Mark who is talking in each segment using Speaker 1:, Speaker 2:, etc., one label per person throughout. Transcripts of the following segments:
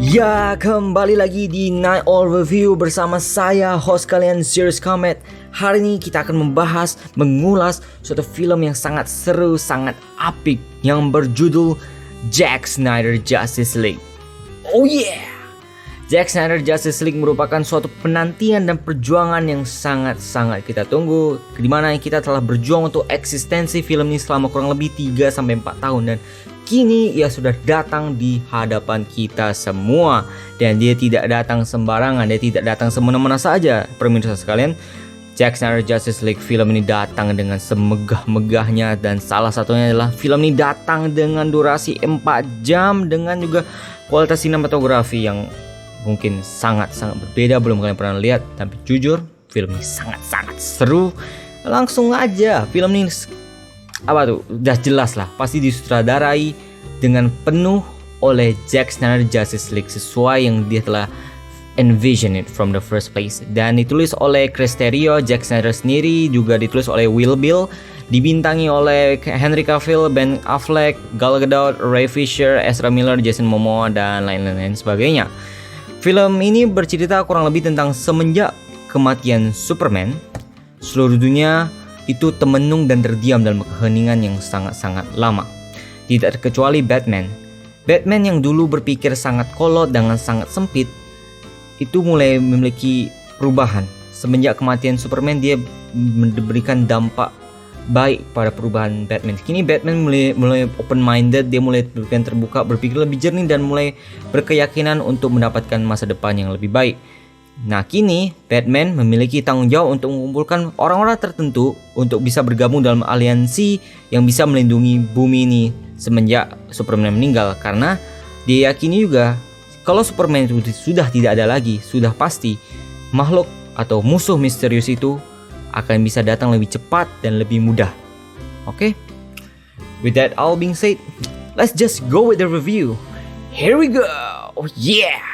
Speaker 1: Ya, kembali lagi di Night Owl Review bersama saya, host kalian, Serious Comet. Hari ini kita akan mengulas suatu film yang sangat seru, sangat apik, yang berjudul Zack Snyder Justice League. Oh yeah! Zack Snyder Justice League merupakan suatu penantian dan perjuangan yang sangat-sangat kita tunggu, di mana kita telah berjuang untuk eksistensi film ini selama kurang lebih 3-4 tahun, dan kini ia sudah datang di hadapan kita semua. Dan dia tidak datang sembarangan, dia tidak datang semena-mena saja. Pemirsa sekalian, Zack Snyder Justice League film ini datang dengan semegah-megahnya, dan salah satunya adalah film ini datang dengan durasi 4 jam dengan juga kualitas sinematografi yang mungkin sangat-sangat berbeda, belum kalian pernah lihat. Tapi jujur, film ini sangat-sangat seru. Langsung aja, film ini udah jelas lah, pasti disutradarai dengan penuh oleh Zack Snyder Justice League sesuai yang dia telah envision it from the first place. Dan ditulis oleh Chris Terrio, Zack Snyder sendiri, juga ditulis oleh Will Bill, dibintangi oleh Henry Cavill, Ben Affleck, Gal Gadot, Ray Fisher, Ezra Miller, Jason Momoa, dan lain-lain sebagainya. Film ini bercerita kurang lebih tentang semenjak kematian Superman, seluruh dunia itu temenung dan terdiam dalam keheningan yang sangat-sangat lama. Tidak terkecuali Batman. Batman yang dulu berpikir sangat kolot dengan sangat sempit, itu mulai memiliki perubahan. Semenjak kematian Superman, dia memberikan dampak baik pada perubahan Batman. Kini Batman mulai open minded, dia mulai terbuka, berpikir lebih jernih, dan mulai berkeyakinan untuk mendapatkan masa depan yang lebih baik. Nah, kini Batman memiliki tanggung jawab untuk mengumpulkan orang-orang tertentu untuk bisa bergabung dalam aliansi yang bisa melindungi bumi ini semenjak Superman meninggal. Karena dia yakini juga kalau Superman itu sudah tidak ada lagi, sudah pasti makhluk atau musuh misterius itu akan bisa datang lebih cepat dan lebih mudah. Oke? With that all being said, let's just go with the review. Here we go. Oh yeah.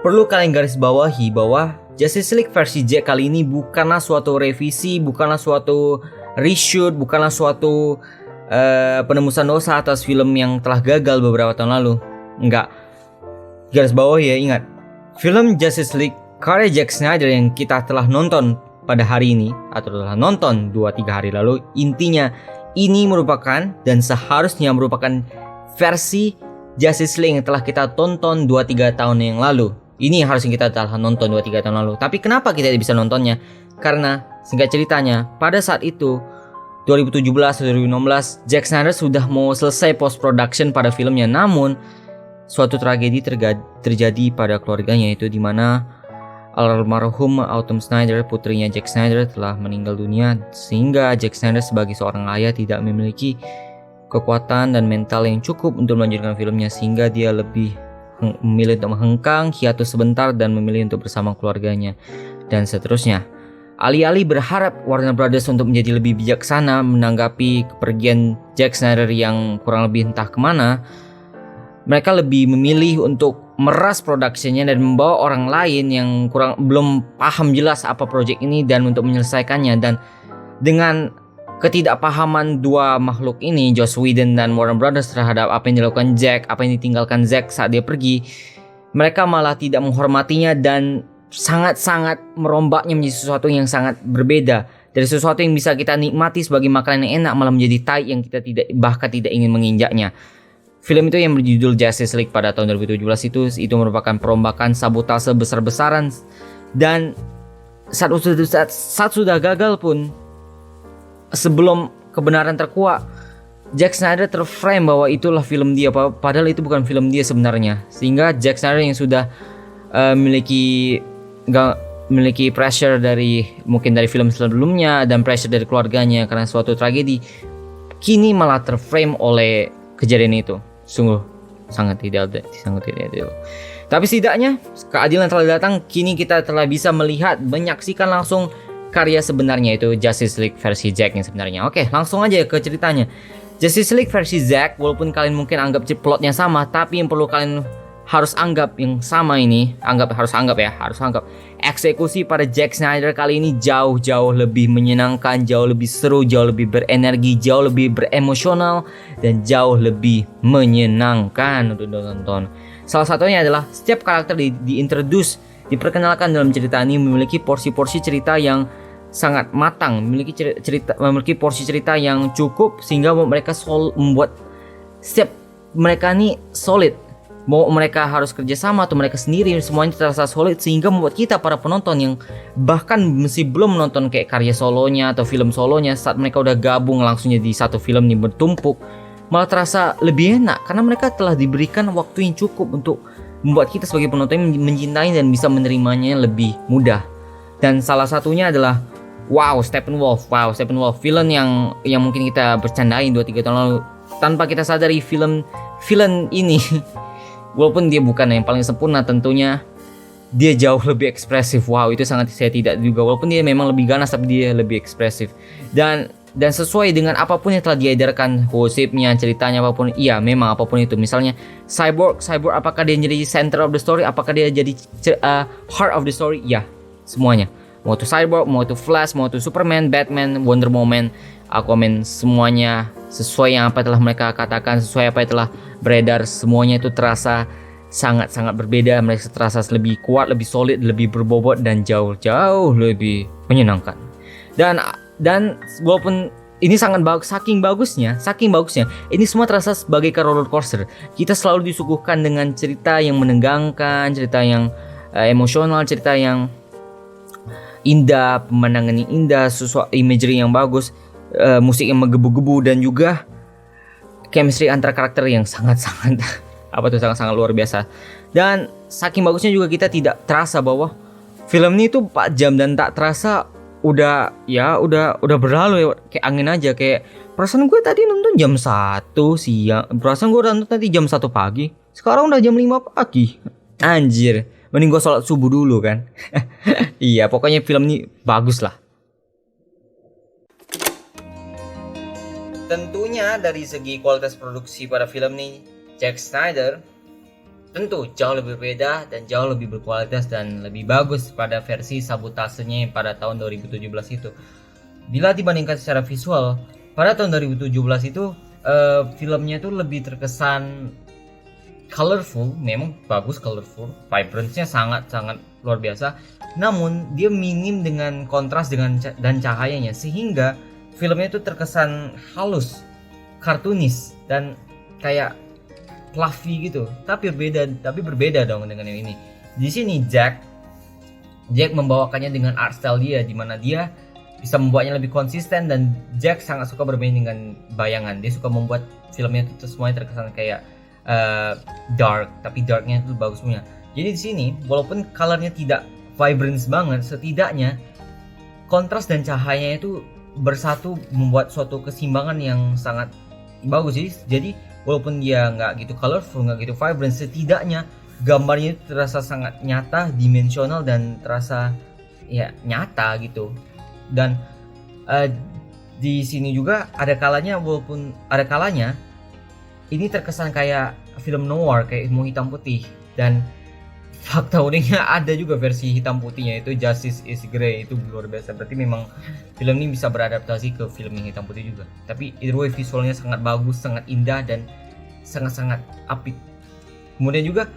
Speaker 1: Perlu kalian garis bawahi bahwa Justice League versi Zack kali ini bukanlah suatu revisi, bukanlah suatu reshoot, bukanlah suatu penembusan dosa atas film yang telah gagal beberapa tahun lalu. Enggak. Garis bawahi ya, ingat. Film Justice League karya Zack Snyder yang kita telah nonton pada hari ini, atau telah nonton 2-3 hari lalu, intinya ini merupakan dan seharusnya merupakan versi Justice League yang telah kita tonton 2-3 tahun yang lalu. Ini harusnya kita telah nonton 2-3 tahun lalu. Tapi kenapa kita tidak bisa nontonnya? Karena singkat ceritanya, pada saat itu 2017-2016, Zack Snyder sudah mau selesai post production pada filmnya. Namun suatu tragedi terjadi pada keluarganya, itu dimana almarhum Autumn Snyder, putrinya Zack Snyder, telah meninggal dunia. Sehingga Zack Snyder sebagai seorang ayah tidak memiliki kekuatan dan mental yang cukup untuk melanjutkan filmnya, sehingga dia lebih memilih untuk menghengkang, hiatus sebentar, dan memilih untuk bersama keluarganya, dan seterusnya. Alih-alih berharap Warner Brothers untuk menjadi lebih bijaksana menanggapi kepergian Zack Snyder yang kurang lebih entah kemana, mereka lebih memilih untuk meras produksinya dan membawa orang lain yang belum paham jelas apa proyek ini dan untuk menyelesaikannya. Dan dengan ketidakpahaman dua makhluk ini, Joss Whedon dan Warner Brothers, terhadap apa yang dilakukan Zack, apa yang ditinggalkan Zack saat dia pergi, mereka malah tidak menghormatinya dan sangat-sangat merombaknya menjadi sesuatu yang sangat berbeda. Dari sesuatu yang bisa kita nikmati sebagai makanan yang enak, malah menjadi tai yang kita bahkan tidak ingin menginjaknya. Film itu yang berjudul Justice League pada tahun 2017 itu merupakan perombakan, sabotase besar-besaran, dan saat sudah gagal pun, sebelum kebenaran terkuak, Zack Snyder terframe bahwa itulah film dia, padahal itu bukan film dia sebenarnya. Sehingga Zack Snyder yang sudah memiliki pressure mungkin dari film sebelumnya dan pressure dari keluarganya karena suatu tragedi, kini malah terframe oleh kejadian itu. Sungguh sangat tidak adil. Tapi setidaknya keadilan telah datang. Kini kita telah bisa melihat, menyaksikan langsung karya sebenarnya, itu Justice League versi Zack yang sebenarnya. Oke, langsung aja ke ceritanya. Justice League versi Zack, walaupun kalian mungkin anggap plotnya sama, tapi yang perlu kalian harus anggap yang sama ini, harus anggap eksekusi pada Zack Snyder kali ini jauh lebih menyenangkan, jauh lebih seru, jauh lebih berenergi, jauh lebih beremosional, dan jauh lebih menyenangkan untuk ditonton. Salah satunya adalah setiap karakter diperkenalkan dalam cerita ini memiliki porsi-porsi cerita yang sangat matang, memiliki porsi cerita yang cukup sehingga mereka membuat setiap mereka ini solid. Mau mereka harus kerjasama atau mereka sendiri, semuanya terasa solid sehingga membuat kita para penonton yang bahkan masih belum menonton kayak karya solonya atau film solonya, saat mereka udah gabung langsung jadi satu film nih bertumpuk, malah terasa lebih enak karena mereka telah diberikan waktu yang cukup untuk membuat kita sebagai penonton mencintai dan bisa menerimanya lebih mudah. Dan salah satunya adalah Steppenwolf, villain yang mungkin kita bercandain 2-3 tahun lalu tanpa kita sadari. Villain ini walaupun dia bukan yang paling sempurna, tentunya dia jauh lebih ekspresif. Itu sangat saya tidak juga. Walaupun dia memang lebih ganas, tapi dia lebih ekspresif. Dan sesuai dengan apapun yang telah diedarkan, gosipnya, ceritanya, apapun. Iya, memang apapun itu. Misalnya Cyborg, apakah dia jadi center of the story? Apakah dia jadi heart of the story? Ya, semuanya. Mau itu Cyborg, mau itu Flash, mau itu Superman, Batman, Wonder Woman, Aquaman, semuanya sesuai yang apa telah mereka katakan, sesuai apa yang telah beredar, semuanya itu terasa sangat-sangat berbeda. Mereka terasa lebih kuat, lebih solid, lebih berbobot, dan jauh lebih menyenangkan. Dan walaupun ini sangat bagus, saking bagusnya, ini semua terasa sebagai roller coaster. Kita selalu disuguhkan dengan cerita yang menegangkan, cerita yang emosional, cerita yang indah, pemandangan yang indah, imagery yang bagus, musik yang menggebu-gebu, dan juga chemistry antara karakter yang sangat-sangat sangat luar biasa. Dan saking bagusnya juga kita tidak terasa bahwa film ini tuh 4 jam dan tak terasa udah berlalu ya, kayak angin aja. Kayak perasaan gue tadi nonton jam 1 siang, perasaan gue nonton tadi jam 1 pagi, sekarang udah jam 5 pagi. Anjir, mending gue sholat subuh dulu kan. Iya, pokoknya film ini bagus lah. Tentunya dari segi kualitas produksi pada film ini, Zack Snyder tentu jauh lebih berbeda dan jauh lebih berkualitas dan lebih bagus pada versi sabotasenya pada tahun 2017 itu. Bila dibandingkan secara visual, pada tahun 2017 itu filmnya tuh lebih terkesan colorful, memang bagus, colorful, vibrance-nya sangat-sangat luar biasa. Namun dia minim dengan kontras dan cahayanya, sehingga filmnya itu terkesan halus, kartunis, dan kayak fluffy gitu. Tapi berbeda dong dengan yang ini. Di sini Zack membawakannya dengan art style dia, di mana dia bisa membuatnya lebih konsisten, dan Zack sangat suka bermain dengan bayangan. Dia suka membuat filmnya itu semuanya terkesan kayak dark, tapi darknya itu bagus punya. Jadi di sini walaupun colornya tidak vibrant banget, setidaknya kontras dan cahayanya itu bersatu membuat suatu keseimbangan yang sangat bagus sih. Jadi walaupun dia nggak gitu colorful, nggak gitu vibrant, setidaknya gambarnya itu terasa sangat nyata, dimensional, dan terasa ya nyata gitu. Dan di sini juga ada kalanya ini terkesan kayak film noir, kayak ilmu hitam putih. Dan fakta uniknya ada juga versi hitam putihnya, itu Justice is Grey, itu luar biasa. Berarti memang film ini bisa beradaptasi ke film yang hitam putih juga. Tapi either way visualnya sangat bagus, sangat indah, dan sangat-sangat apik. Kemudian juga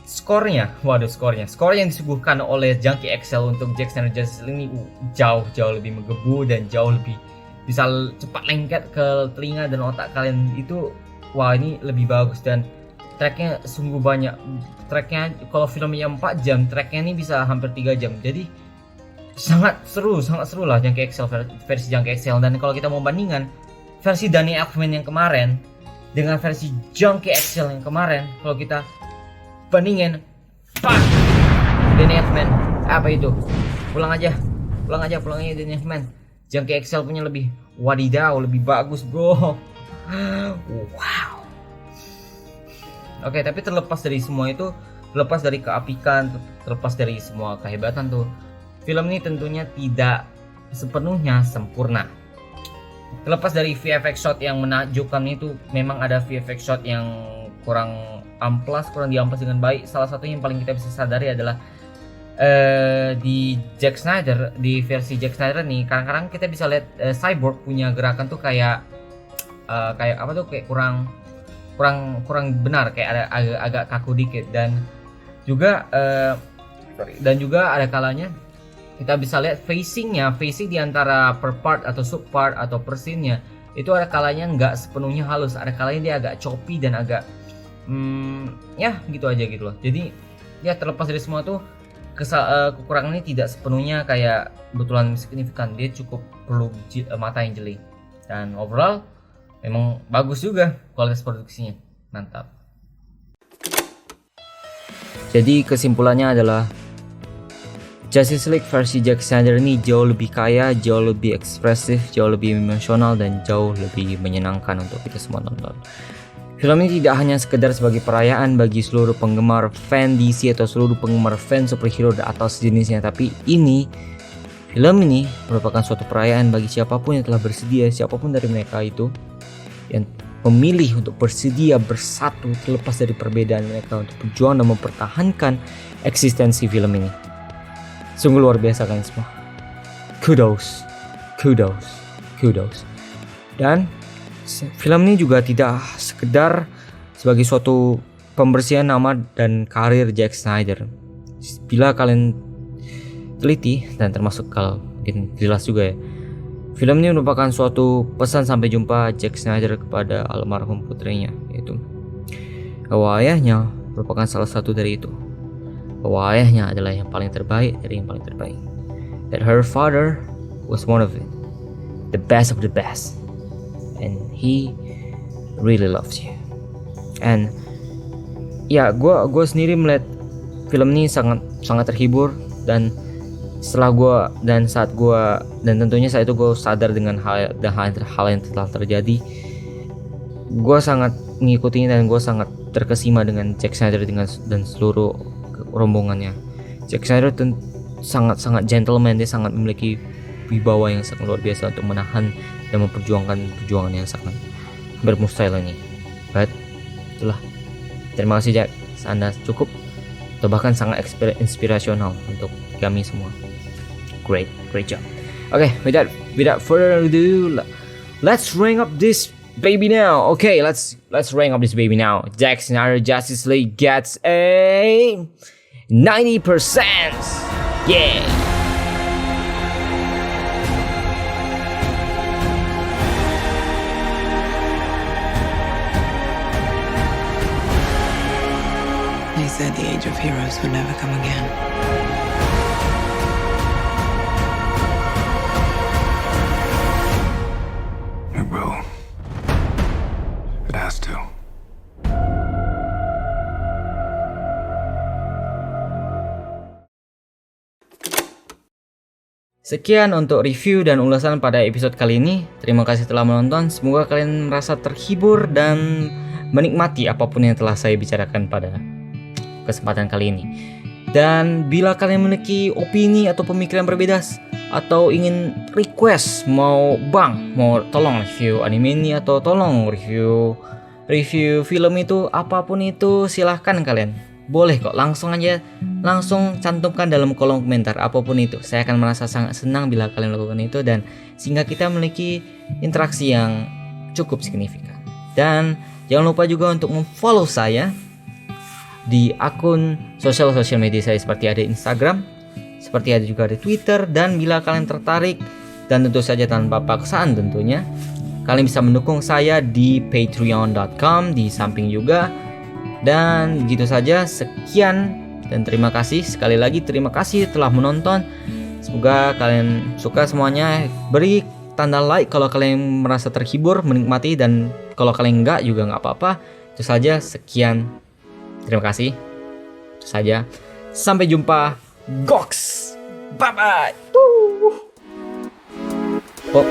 Speaker 1: skornya yang disuguhkan oleh Junkie XL untuk Zack Snyder Justice League ini jauh lebih menggebu dan jauh lebih bisa cepat lengket ke telinga dan otak kalian. Itu ini lebih bagus, dan tracknya sungguh banyak. Tracknya kalau filmnya 4 jam, tracknya ini bisa hampir 3 jam. Jadi sangat seru lah versi Junkie XL. Dan kalau kita mau bandingkan versi Danny Elfman yang kemarin dengan versi Junkie XL yang kemarin, kalau kita bandingin, Danny Elfman apa itu? Pulang aja Danny Elfman. Junkie XL punya lebih wadidaw, lebih bagus bro. Wow. Oke, tapi terlepas dari semua itu, terlepas dari keapikan, terlepas dari semua kehebatan tuh, film ini tentunya tidak sepenuhnya sempurna. Terlepas dari VFX shot yang menakjubkan itu, memang ada VFX shot yang kurang amplas, kurang diamplas dengan baik. Salah satunya yang paling kita bisa sadari adalah di Zack Snyder, di versi Zack Snyder nih, kadang-kadang kita bisa lihat Cyborg punya gerakan tuh kayak apa tuh, kayak kurang benar, kayak ada agak kaku dikit. Dan juga ada kalanya kita bisa lihat facing di antara per part atau sub part atau per scene-nya itu ada kalanya nggak sepenuhnya halus, ada kalanya dia agak choppy dan agak ya gitu aja gitu loh. Jadi ya terlepas dari semua tuh kekurangan ini tidak sepenuhnya kayak betulan signifikan, dia cukup perlu mata yang jeli. Dan overall memang bagus juga kualitas produksinya, mantap. Jadi kesimpulannya adalah Justice League versi Zack Snyder ini jauh lebih kaya, jauh lebih ekspresif, jauh lebih emosional, dan jauh lebih menyenangkan untuk kita semua nonton. Film ini tidak hanya sekedar sebagai perayaan bagi seluruh penggemar fan DC atau seluruh penggemar fan superhero atau sejenisnya, tapi film ini merupakan suatu perayaan bagi siapapun yang telah bersedia, siapapun dari mereka itu yang memilih untuk bersedia bersatu terlepas dari perbedaan mereka untuk berjuang dan mempertahankan eksistensi film ini. Sungguh luar biasa kalian semua. Kudos. Dan film ini juga tidak sekedar sebagai suatu pembersihan nama dan karir Zack Snyder. Bila kalian teliti dan termasuk kalau mungkin jelas juga ya, film ini merupakan suatu pesan sampai jumpa Zack Snyder kepada almarhum putrinya, yaitu bahwa ayahnya merupakan salah satu dari itu. Bahwa ayahnya adalah yang paling terbaik dari yang paling terbaik. That her father was one of it, the best of the best, and he really loves you. And ya, gue sendiri melihat film ini sangat terhibur, dan tentunya saat itu gue sadar dengan hal yang telah terjadi. Gue sangat mengikutinya dan gue sangat terkesima dengan Zack Snyder dan seluruh rombongannya. Zack Snyder sangat gentleman, dia sangat memiliki wibawa yang sangat luar biasa untuk menahan dan memperjuangkan perjuangan yang sangat bermustahil ini. But itulah, terima kasih Jack, Anda cukup atau bahkan sangat inspirasional untuk kami semua. Great job. Okay, without further ado, let's rank up this baby now. Okay, let's rank up this baby now. Zack Snyder Justice League gets a 90%. Yeah.
Speaker 2: They said the age of heroes would never come again.
Speaker 3: It will. It has to.
Speaker 1: Sekian untuk review dan ulasan pada episode kali ini. Terima kasih telah menonton. Semoga kalian merasa terhibur dan menikmati apapun yang telah saya bicarakan pada kesempatan kali ini. Dan bila kalian memiliki opini atau pemikiran berbeda atau ingin request, mau tolong review anime ini atau tolong review film itu, apapun itu silahkan kalian. Boleh kok, langsung cantumkan dalam kolom komentar apapun itu. Saya akan merasa sangat senang bila kalian lakukan itu, dan sehingga kita memiliki interaksi yang cukup signifikan. Dan jangan lupa juga untuk memfollow saya di akun sosial media saya, seperti ada Instagram, seperti ada juga ada Twitter. Dan bila kalian tertarik, dan tentu saja tanpa paksaan tentunya, kalian bisa mendukung saya di patreon.com di samping juga. Dan gitu saja, sekian dan terima kasih. Sekali lagi terima kasih telah menonton. Semoga kalian suka semuanya. Beri tanda like kalau kalian merasa terhibur, menikmati, dan kalau kalian enggak juga enggak apa-apa. Itu saja, sekian. Terima kasih. Itu saja. Sampai jumpa. Goks. Bye bye. Pop.